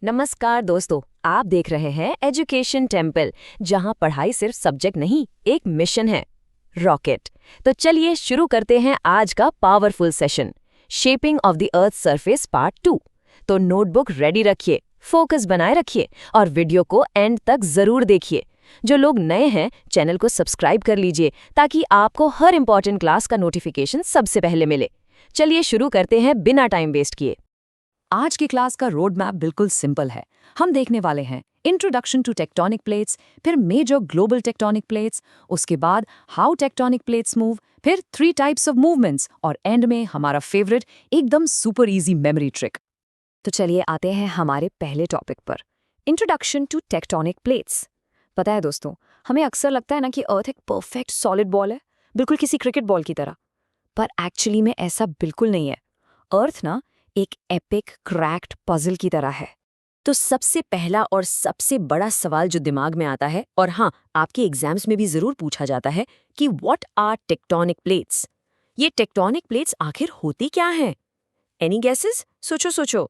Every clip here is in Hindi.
नमस्कार दोस्तों, आप देख रहे हैं एजुकेशन टेम्पल, जहां पढ़ाई सिर्फ सब्जेक्ट नहीं, एक मिशन है, रॉकेट। तो चलिए शुरू करते हैं आज का powerful session, shaping of the earth surface part 2। तो नोटबुक रेडी रखिए, फोकस बनाए रखिए और वीडियो को एंड तक जरूर देखिए। जो लोग नए हैं, चैनल को सब्सक्राइब कर लीजिए ताकि आपको हर इंपॉर्टेंट क्लास का नोटिफिकेशन सबसे पहले मिले। चलिए शुरू करते हैं बिना टाइम वेस्ट किए। आज की क्लास का रोड मैप बिल्कुल सिंपल है। हम देखने वाले हैं इंट्रोडक्शन टू टेक्टोनिक प्लेट्स, फिर मेजर ग्लोबल टेक्टोनिक प्लेट्स, उसके बाद हाउ टेक्टोनिक प्लेट्स मूव, फिर 3 टाइप्स ऑफ मूवमेंट्स और एंड में हमारा फेवरेट एकदम सुपर इजी मेमोरी ट्रिक। तो चलिए आते हैं हमारे पहले टॉपिक पर, इंट्रोडक्शन टू टेक्टोनिक प्लेट्स। पता है दोस्तों, हमें अक्सर लगता है ना कि अर्थ एक परफेक्ट सॉलिड बॉल है, बिल्कुल किसी क्रिकेट बॉल की तरह। पर एक्चुअली में ऐसा बिल्कुल नहीं है। अर्थ ना एक एपिक क्रैक्ड पजल की तरह है। तो सबसे पहला और सबसे बड़ा सवाल जो दिमाग में आता है, और हाँ, आपके एग्जाम्स में भी जरूर पूछा जाता है कि व्हाट आर टेक्टोनिक प्लेट्स। ये टेक्टोनिक प्लेट्स आखिर होती क्या हैं? Any guesses? सोचो सोचो।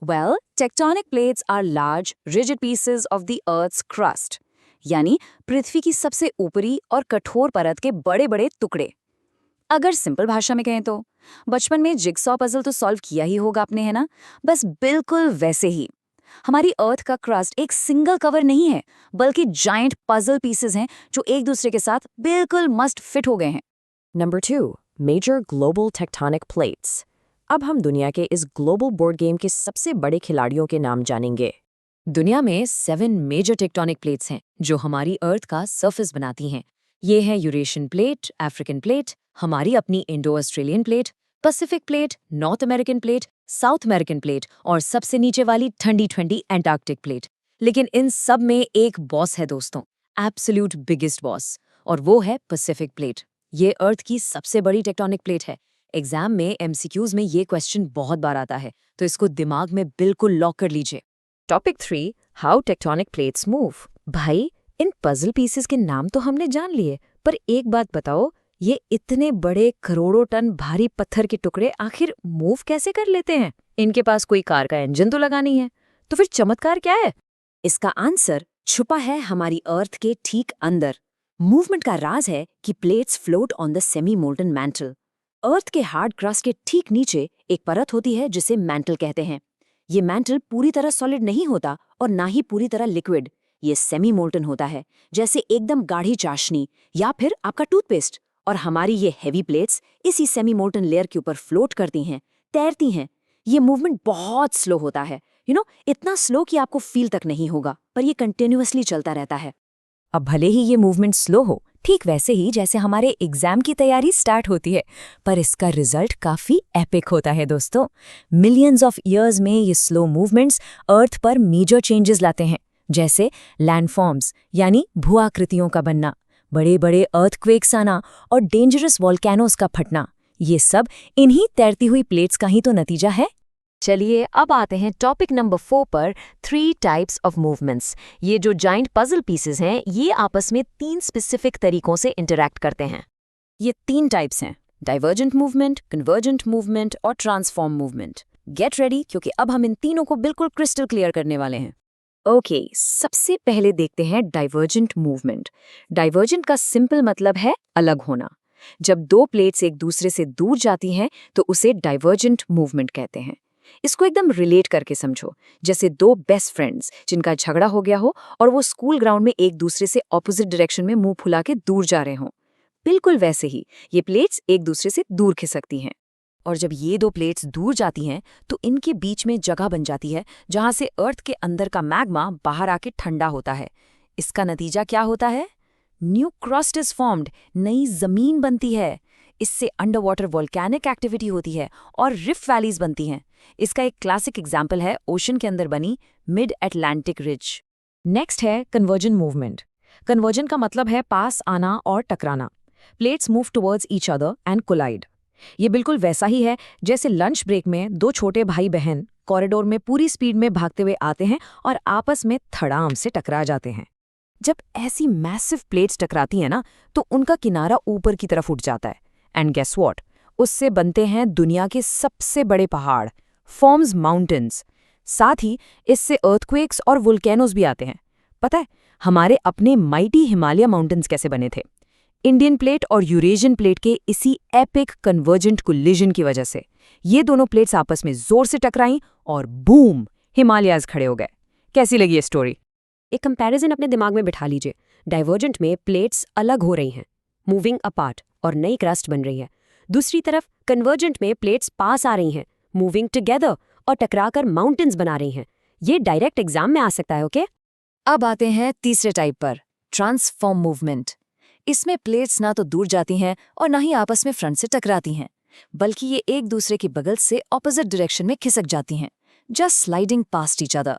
Well, tectonic plates are large rigid pieces of the earth's crust, यानी पृथ्वी की सबसे ऊपरी और कठोर परत के बड़े बड़े टुकड़े। अगर सिंपल भाषा में कहें तो बचपन में जिगसॉ पजल तो सॉल्व किया ही होगा आपने, है ना? बस बिल्कुल वैसे ही हमारी अर्थ का क्रस्ट एक सिंगल कवर नहीं है, बल्कि जायंट पजल पीसेस हैं जो एक दूसरे के साथ बिल्कुल मस्ट फिट हो गए हैं। Number 2, major global tectonic plates. अब हम दुनिया के इस ग्लोबल बोर्ड गेम के सबसे बड़े खिलाड़ियों के नाम जानेंगे। दुनिया में 7 मेजर टेक्टोनिक प्लेट्स हैं जो हमारी अर्थ का सरफेस बनाती हैं। ये हैं यूरेशियन प्लेट, अफ्रीकन प्लेट, हमारी अपनी Indo Australian plate, Pacific plate, north American plate, south American plate और सबसे नीचे वाली ठंडी ठंडी एंटार्क्टिक प्लेट। लेकिन इन सब में एक बॉस है दोस्तों, एब्सोल्यूट बिगेस्ट बॉस, और वो है पैसिफिक प्लेट। ये अर्थ की सबसे बड़ी टेक्टोनिक प्लेट है। एग्जाम में एमसीक्यूज में ये क्वेश्चन बहुत बार आता है, तो इसको दिमाग में बिल्कुल लॉक कर लीजिए। Topic 3, how tectonic plates move. भाई, इन पजल पीसेस के नाम तो हमने जान लिए, पर एक बात बताओ, ये इतने बड़े करोड़ों टन भारी पत्थर के टुकड़े आखिर मूव कैसे कर लेते हैं? इनके पास कोई कार का इंजन तो लगा नहीं है, तो फिर चमत्कार क्या है? इसका आंसर छुपा है हमारी अर्थ के ठीक अंदर। मूवमेंट का राज है कि plates float on the semi molten mantle. Earth के हार्ड क्रस्ट के ठीक नीचे एक परत होती है जिसे मैंटल कहते हैं। ये मैंटल पूरी तरह सॉलिड नहीं होता और ना ही पूरी तरह लिक्विड। ये सेमी मोल्टन होता है, जैसे एकदम गाढ़ी चाशनी या फिर आपका टूथपेस्ट। और हमारी ये हेवी प्लेट्स इसी सेमी मोल्टन लेयर के ऊपर फ्लोट करती हैं, तैरती हैं। ये मूवमेंट बहुत स्लो होता है, इतना स्लो कि आपको फील तक नहीं होगा, पर ये कंटिन्यूअसली चलता रहता है। अब भले ही ये मूवमेंट स्लो हो, ठीक वैसे ही जैसे हमारे एग्जाम की तैयारी स्टार्ट होती है, पर इसका रिजल्ट काफी एपिक होता है दोस्तों। मिलियंस ऑफ ईयर्स में ये स्लो मूवमेंट्स अर्थ पर मेजर चेंजेस लाते हैं, जैसे लैंडफॉर्म्स यानी भूआकृतियों का बनना, बड़े बड़े अर्थक्वेक्स आना और डेंजरस वॉल्केनोस का फटना। ये सब इन्हीं तैरती हुई प्लेट्स का ही तो नतीजा है। चलिए अब आते हैं टॉपिक नंबर 4 पर, 3 टाइप्स ऑफ मूवमेंट्स। ये जो जाइंट पजल पीसेस हैं, ये आपस में 3 स्पेसिफिक तरीकों से इंटरैक्ट करते हैं। ये 3 टाइप्स हैं, डाइवर्जेंट मूवमेंट, कन्वर्जेंट मूवमेंट और ट्रांसफॉर्म मूवमेंट। गेट रेडी, क्योंकि अब हम इन तीनों को बिल्कुल क्रिस्टल क्लियर करने वाले हैं। ओके, सबसे पहले देखते हैं डाइवर्जेंट मूवमेंट। डाइवर्जेंट का सिंपल मतलब है अलग होना। जब 2 प्लेट्स एक दूसरे से दूर जाती हैं तो उसे डाइवर्जेंट मूवमेंट कहते हैं। इसको एकदम रिलेट करके समझो, जैसे 2 बेस्ट फ्रेंड्स जिनका झगड़ा हो गया हो और वो स्कूल ग्राउंड में एक दूसरे से ऑपोजिट डायरेक्शन में मुंह फुला के दूर जा रहे हों। बिल्कुल वैसे ही ये प्लेट्स एक दूसरे से दूर खिसकती हैं। और जब ये 2 प्लेट्स दूर जाती हैं तो इनके बीच में जगह बन जाती है, जहां से अर्थ के अंदर का मैग्मा बाहर आके ठंडा होता है। इसका नतीजा क्या होता है? न्यू क्रस्ट इज फॉर्म्ड, नई जमीन बनती है। इससे अंडर वाटर वोल्केनिक एक्टिविटी होती है और रिफ्ट वैलीज बनती हैं। इसका एक क्लासिक एग्जाम्पल है ओशन के अंदर बनी मिड अटलांटिक रिज। नेक्स्ट है कन्वर्जन मूवमेंट। कन्वर्जन का मतलब है पास आना और टकराना। Plates move towards each other and collide. ये बिल्कुल वैसा ही है जैसे लंच ब्रेक में 2 छोटे भाई बहन कॉरिडोर में पूरी स्पीड में भागते हुए आते हैं और आपस में धड़ाम से टकरा जाते हैं। जब ऐसी मैसिव प्लेट्स टकराती हैं ना, तो उनका किनारा ऊपर की तरफ उठ जाता है। And guess what? उससे बनते हैं दुनिया के सबसे बड़े पहाड़, फॉर्म्स माउंटेन्स। साथ ही इससे अर्थक्वेक्स और वुल्केनोज भी आते हैं। पता है हमारे अपने माइटी हिमालय माउंटेन्स कैसे बने थे? इंडियन प्लेट और यूरेशियन प्लेट के इसी एपिक कन्वर्जेंट कोलिजन की वजह से ये दोनों प्लेट्स आपस में जोर से टकराईं और बूम, हिमालयाज खड़े हो गए। कैसी लगी ये स्टोरी? एक कंपैरिजन अपने दिमाग में बिठा लीजिए। डाइवर्जेंट में प्लेट्स अलग हो रही हैं, मूविंग अपार्ट, और नई क्रस्ट बन रही है। दूसरी तरफ कन्वर्जेंट में प्लेट्स पास आ रही हैं, मूविंग टुगेदर, और टकराकर माउंटेन्स बना रही हैं। ये डायरेक्ट एग्जाम में आ सकता है, ओके? अब आते हैं तीसरे टाइप पर, ट्रांसफॉर्म मूवमेंट। इसमें प्लेट्स ना तो दूर जाती हैं और ना ही आपस में फ्रंट से टकराती हैं, बल्कि ये एक दूसरे के बगल से ऑपोजिट डायरेक्शन में खिसक जाती हैं, just sliding past each other.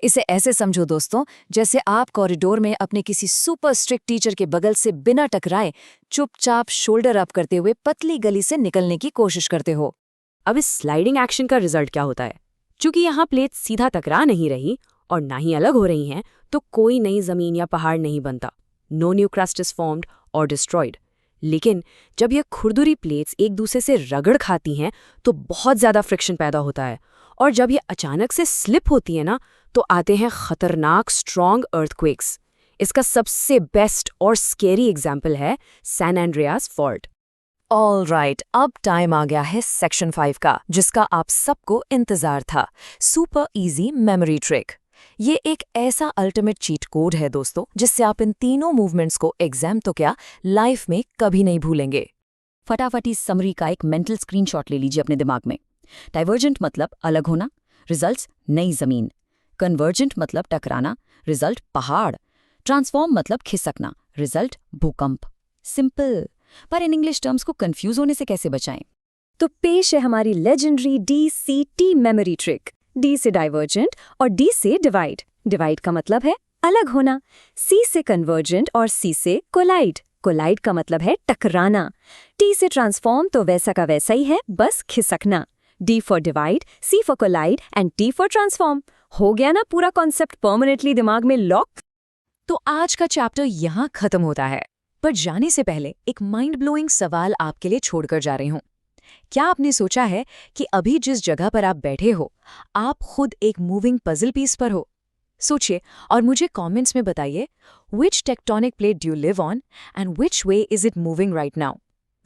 इसे ऐसे समझो दोस्तों, जैसे आप कॉरिडोर में अपने किसी सुपर स्ट्रिक्ट टीचर के बगल से बिना टकराए चुपचाप शोल्डर अप करते हुए पतली गली से निकलने की कोशिश करते हो। अब इस स्लाइडिंग एक्शन का रिजल्ट क्या होता है? चूंकि यहाँ प्लेट्स सीधा टकरा नहीं रही और ना ही अलग हो रही हैं, तो कोई नई जमीन या पहाड़ नहीं बनता। No new crust is formed और डिस्ट्रॉयड। लेकिन जब ये खुरदुरी प्लेट्स एक दूसरे से रगड़ खाती हैं तो बहुत ज़्यादा फ्रिक्शन पैदा होता है, और जब ये अचानक से स्लिप होती है ना, तो आते हैं खतरनाक स्ट्रॉन्ग अर्थक्वेक्स। इसका सबसे बेस्ट और स्केरी एग्जाम्पल है San Andreas fault. All right, अब टाइम आ गया है सेक्शन 5 का, जिसका आप सबको इंतजार था, सुपर इजी मेमोरी ट्रिक। ये एक ऐसा अल्टीमेट चीट कोड है दोस्तों, जिससे आप इन तीनों मूवमेंट्स को एग्जाम तो क्या, लाइफ में कभी नहीं भूलेंगे। फटाफट इस समरी का एक मेंटल स्क्रीनशॉट ले लीजिए अपने दिमाग में। डाइवर्जेंट मतलब अलग होना, रिजल्ट्स नई जमीन। कन्वर्जेंट मतलब टकराना, रिजल्ट पहाड़। ट्रांसफॉर्म मतलब खिसकना, रिजल्ट भूकंप। सिंपल, पर इन इंग्लिश टर्म्स को कंफ्यूज होने से कैसे बचाएं? तो पेश है हमारी legendary DCT memory trick. D से डाइवर्जेंट और D से डिवाइड। डिवाइड का मतलब है अलग होना। C से कन्वर्जेंट और C से कोलाइड। कोलाइड का मतलब है टकराना। T से ट्रांसफॉर्म तो वैसा का वैसा ही है, बस खिसकना। D for divide, C for collide and T for transform. हो गया ना पूरा कॉन्सेप्ट परमानेंटली दिमाग में लॉक? तो आज का चैप्टर यहाँ खत्म होता है, पर जाने से पहले एक माइंड ब्लोइंग सवाल आपके लिए छोड़कर जा रही हूँ। क्या आपने सोचा है कि अभी जिस जगह पर आप बैठे हो, आप खुद एक मूविंग पजल पीस पर हो? सोचिए और मुझे कमेंट्स में बताइए, which tectonic plate do you live on and which way is it moving right now?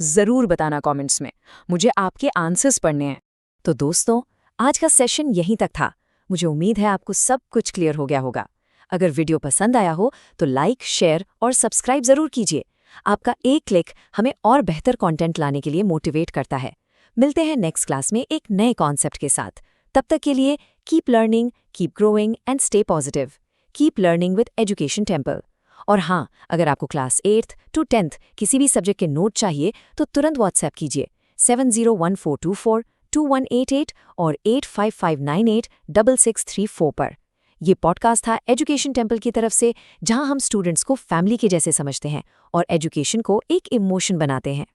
जरूर बताना कमेंट्स में, मुझे आपके आंसर्स पढ़ने हैं। तो दोस्तों, आज का सेशन यहीं तक था। मुझे उम्मीद है आपको सब कुछ क्लियर हो गया होगा। अगर वीडियो पसंद आया हो तो लाइक, शेयर और सब्सक्राइब जरूर कीजिए। आपका एक क्लिक हमें और बेहतर कंटेंट लाने के लिए मोटिवेट करता है। मिलते हैं नेक्स्ट क्लास में एक नए कॉन्सेप्ट के साथ। तब तक के लिए keep learning, keep growing and stay positive. Keep learning with education temple. और हाँ, अगर आपको क्लास 8th to 10th किसी भी सब्जेक्ट के नोट चाहिए तो तुरंत व्हाट्सएप कीजिए 7014242188 और 85598663 पर। ये पॉडकास्ट था एजुकेशन टेम्पल की तरफ से, जहां हम स्टूडेंट्स को फैमिली के जैसे समझते हैं और एजुकेशन को एक इमोशन बनाते हैं।